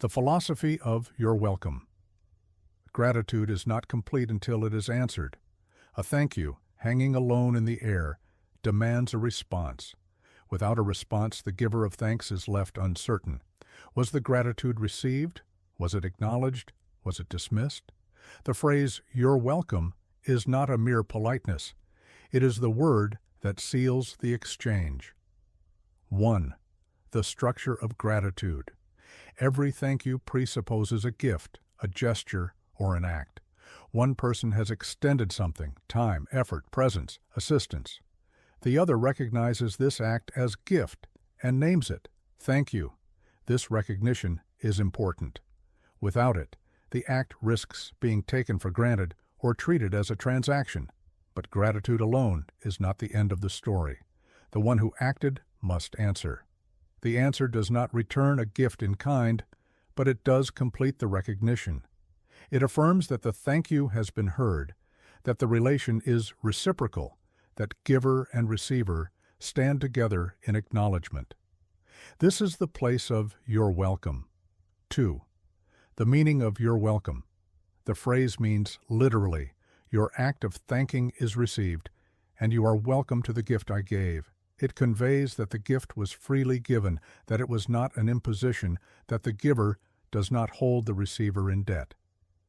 The philosophy of "you're welcome." Gratitude is not complete until it is answered. A thank you, hanging alone in the air, demands a response. Without a response, the giver of thanks is left uncertain. Was the gratitude received? Was it acknowledged? Was it dismissed? The phrase, "you're welcome," is not a mere politeness. It is the word that seals the exchange. 1. The structure of gratitude. Every thank you presupposes a gift, a gesture, or an act. One person has extended something, time, effort, presence, assistance. The other recognizes this act as gift and names it, "Thank you." This recognition is important. Without it, the act risks being taken for granted or treated as a transaction. But gratitude alone is not the end of the story. The one who acted must answer. The answer does not return a gift in kind, but it does complete the recognition. It affirms that the thank you has been heard, that the relation is reciprocal, that giver and receiver stand together in acknowledgement. This is the place of "you're welcome." 2. The meaning of "you're welcome." The phrase means literally, your act of thanking is received, and you are welcome to the gift I gave. It conveys that the gift was freely given, that it was not an imposition, that the giver does not hold the receiver in debt.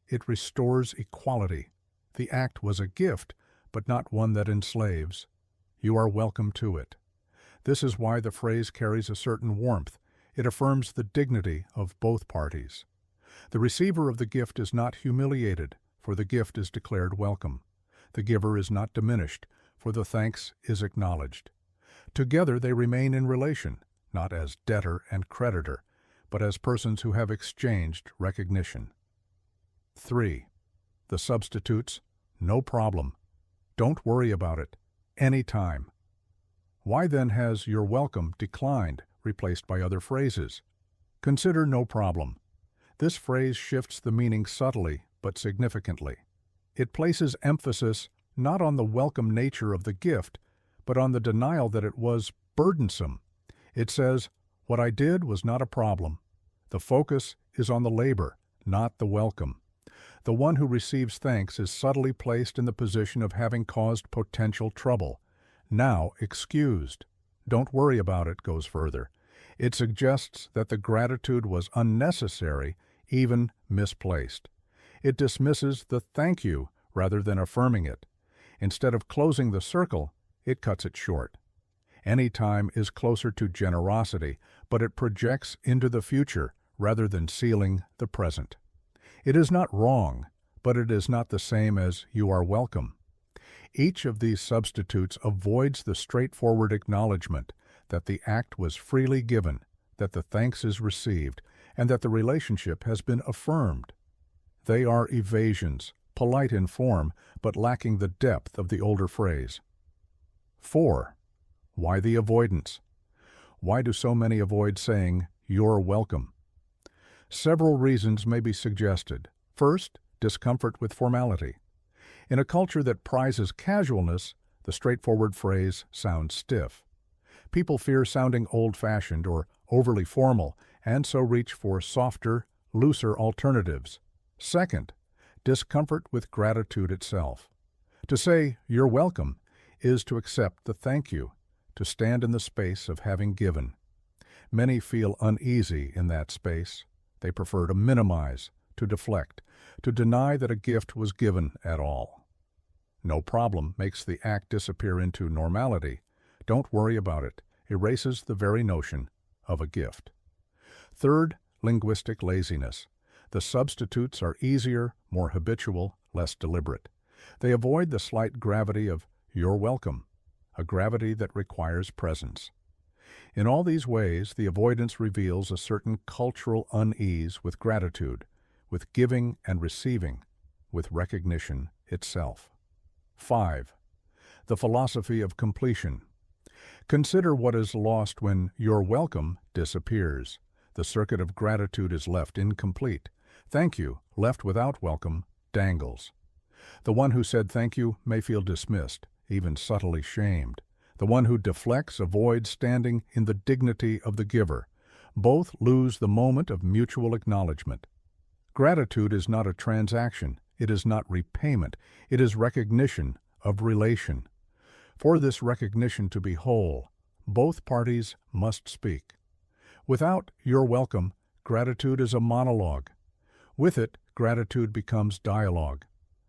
It restores equality. The act was a gift, but not one that enslaves. You are welcome to it. This is why the phrase carries a certain warmth. It affirms the dignity of both parties. The receiver of the gift is not humiliated, for the gift is declared welcome. The giver is not diminished, for the thanks is acknowledged. Together they remain in relation, not as debtor and creditor, but as persons who have exchanged recognition. 3. The substitutes, "no problem," "don't worry about it," "any time." Why then has "you're welcome" declined, replaced by other phrases? Consider "no problem." This phrase shifts the meaning subtly but significantly. It places emphasis not on the welcome nature of the gift, but on the denial that it was burdensome. It says, "What I did was not a problem." The focus is on the labor, not the welcome. The one who receives thanks is subtly placed in the position of having caused potential trouble. Now excused. "Don't worry about it" goes further. It suggests that the gratitude was unnecessary, even misplaced. It dismisses the "thank you" rather than affirming it. Instead of closing the circle, it cuts it short. Any time is closer to generosity, but it projects into the future rather than sealing the present. It is not wrong, but it is not the same as "you are welcome." Each of these substitutes avoids the straightforward acknowledgement that the act was freely given, that the thanks is received, and that the relationship has been affirmed. They are evasions, polite in form, but lacking the depth of the older phrase. 4. Why the avoidance? Why do so many avoid saying, "you're welcome"? Several reasons may be suggested. First, discomfort with formality. In a culture that prizes casualness, the straightforward phrase sounds stiff. People fear sounding old-fashioned or overly formal, and so reach for softer, looser alternatives. Second, discomfort with gratitude itself. To say, "you're welcome," is to accept the thank you, to stand in the space of having given. Many feel uneasy in that space. They prefer to minimize, to deflect, to deny that a gift was given at all. "No problem" makes the act disappear into normality. "Don't worry about it" erases the very notion of a gift. Third, linguistic laziness. The substitutes are easier, more habitual, less deliberate. They avoid the slight gravity of "you're welcome," a gravity that requires presence. In all these ways, the avoidance reveals a certain cultural unease with gratitude, with giving and receiving, with recognition itself. 5. The philosophy of completion. Consider what is lost when "you're welcome" disappears. The circuit of gratitude is left incomplete. "Thank you," left without welcome, dangles. The one who said "thank you" may feel dismissed, even subtly shamed. The one who deflects avoids standing in the dignity of the giver. Both lose the moment of mutual acknowledgement. Gratitude is not a transaction. It is not repayment. It is recognition of relation. For this recognition to be whole, both parties must speak. Without "you're welcome," gratitude is a monologue. With it, gratitude becomes dialogue.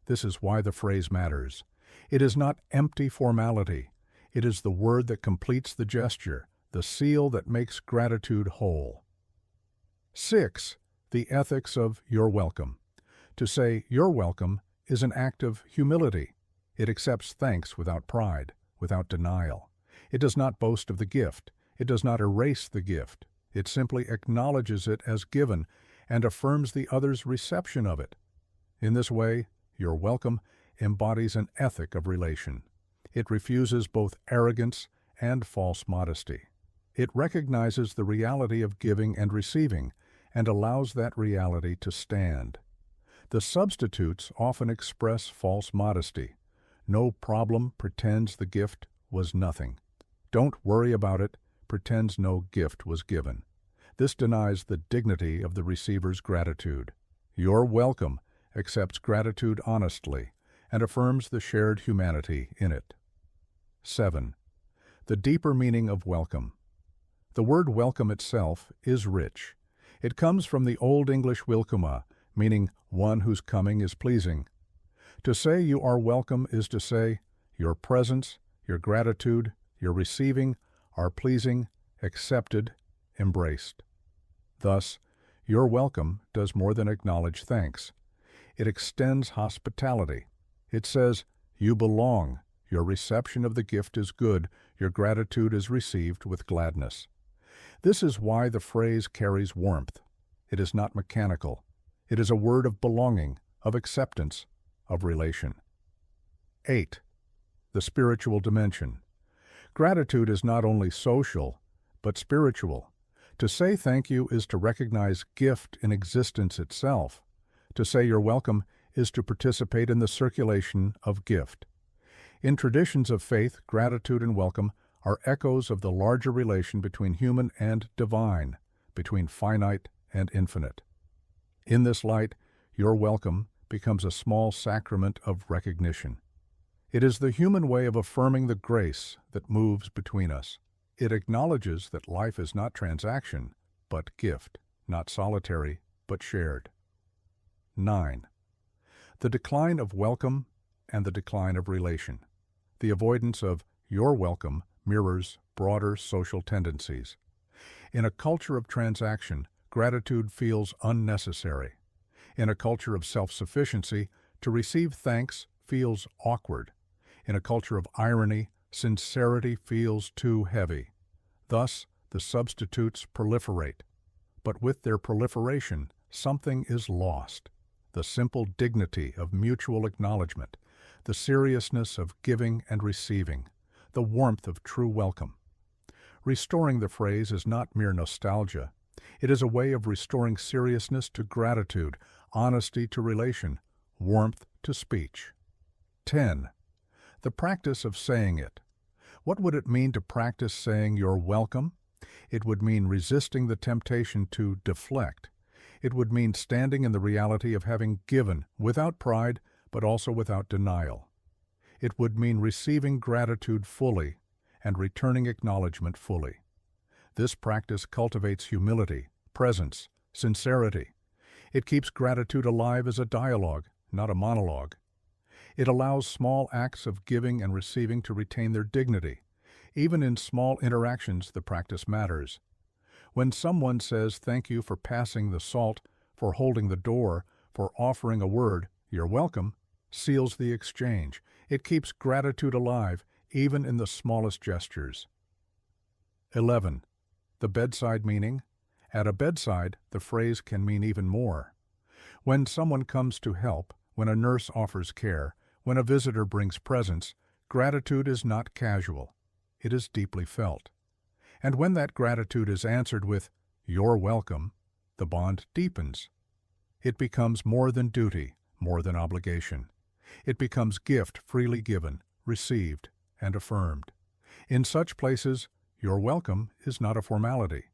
This is why the phrase matters. It is not empty formality. It is the word that completes the gesture, the seal that makes gratitude whole. 6. The ethics of "you're welcome." To say "you're welcome" is an act of humility. It accepts thanks without pride, without denial. It does not boast of the gift. It does not erase the gift. It simply acknowledges it as given and affirms the other's reception of it. In this way, "you're welcome" embodies an ethic of relation. It refuses both arrogance and false modesty. It recognizes the reality of giving and receiving and allows that reality to stand. The substitutes often express false modesty. "No problem" pretends the gift was nothing. "Don't worry about it" pretends no gift was given. This denies the dignity of the receiver's gratitude. "You're welcome" accepts gratitude honestly and affirms the shared humanity in it. 7. The deeper meaning of welcome. The word welcome itself is rich. It comes from the Old English willkomma, meaning one whose coming is pleasing. To say you are welcome is to say your presence, your gratitude, your receiving are pleasing, accepted, embraced. Thus, "you're welcome" does more than acknowledge thanks. It extends hospitality. It says, "You belong, your reception of the gift is good, your gratitude is received with gladness." This is why the phrase carries warmth. It is not mechanical. It is a word of belonging, of acceptance, of relation. 8. The spiritual dimension. Gratitude is not only social, but spiritual. To say thank you is to recognize gift in existence itself. To say you're welcome is to participate in the circulation of gift. In traditions of faith, gratitude and welcome are echoes of the larger relation between human and divine, between finite and infinite. In this light, "you're welcome" becomes a small sacrament of recognition. It is the human way of affirming the grace that moves between us. It acknowledges that life is not transaction, but gift, not solitary, but shared. 9. The decline of welcome and the decline of relation. The avoidance of "you're welcome" mirrors broader social tendencies. In a culture of transaction, gratitude feels unnecessary. In a culture of self-sufficiency, to receive thanks feels awkward. In a culture of irony, sincerity feels too heavy. Thus, the substitutes proliferate. But with their proliferation, something is lost. The simple dignity of mutual acknowledgement, the seriousness of giving and receiving, the warmth of true welcome. Restoring the phrase is not mere nostalgia. It is a way of restoring seriousness to gratitude, honesty to relation, warmth to speech. 10. The practice of saying it. What would it mean to practice saying "you're welcome"? It would mean resisting the temptation to deflect. It would mean standing in the reality of having given, without pride, but also without denial. It would mean receiving gratitude fully and returning acknowledgement fully. This practice cultivates humility, presence, sincerity. It keeps gratitude alive as a dialogue, not a monologue. It allows small acts of giving and receiving to retain their dignity. Even in small interactions, the practice matters. When someone says thank you for passing the salt, for holding the door, for offering a word, "you're welcome," seals the exchange. It keeps gratitude alive, even in the smallest gestures. 11. The bedside meaning. At a bedside, the phrase can mean even more. When someone comes to help, when a nurse offers care, when a visitor brings presents, gratitude is not casual. It is deeply felt. And when that gratitude is answered with "you're welcome," the bond deepens. It becomes more than duty, more than obligation. It becomes gift freely given, received, and affirmed. In such places, "you're welcome" is not a formality.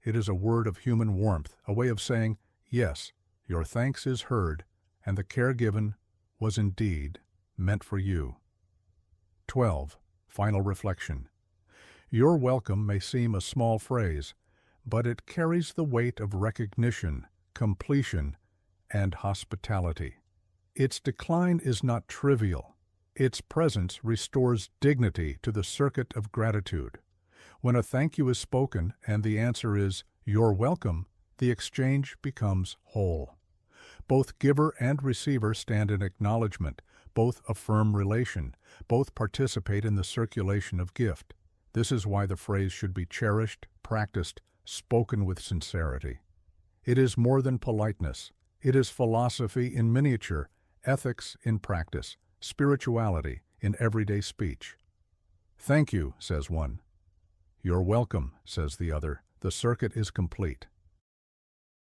It is a word of human warmth, a way of saying, yes, your thanks is heard, and the care given was indeed meant for you. 12. Final reflection. Your welcome may seem a small phrase, but it carries the weight of recognition, completion, and hospitality. Its decline is not trivial. Its presence restores dignity to the circuit of gratitude. When a thank you is spoken and the answer is, "You're welcome," the exchange becomes whole. Both giver and receiver stand in acknowledgement, both affirm relation, both participate in the circulation of gift. This is why the phrase should be cherished, practiced, spoken with sincerity. It is more than politeness. It is philosophy in miniature, ethics in practice, spirituality in everyday speech. "Thank you," says one. "You're welcome," says the other. The circuit is complete.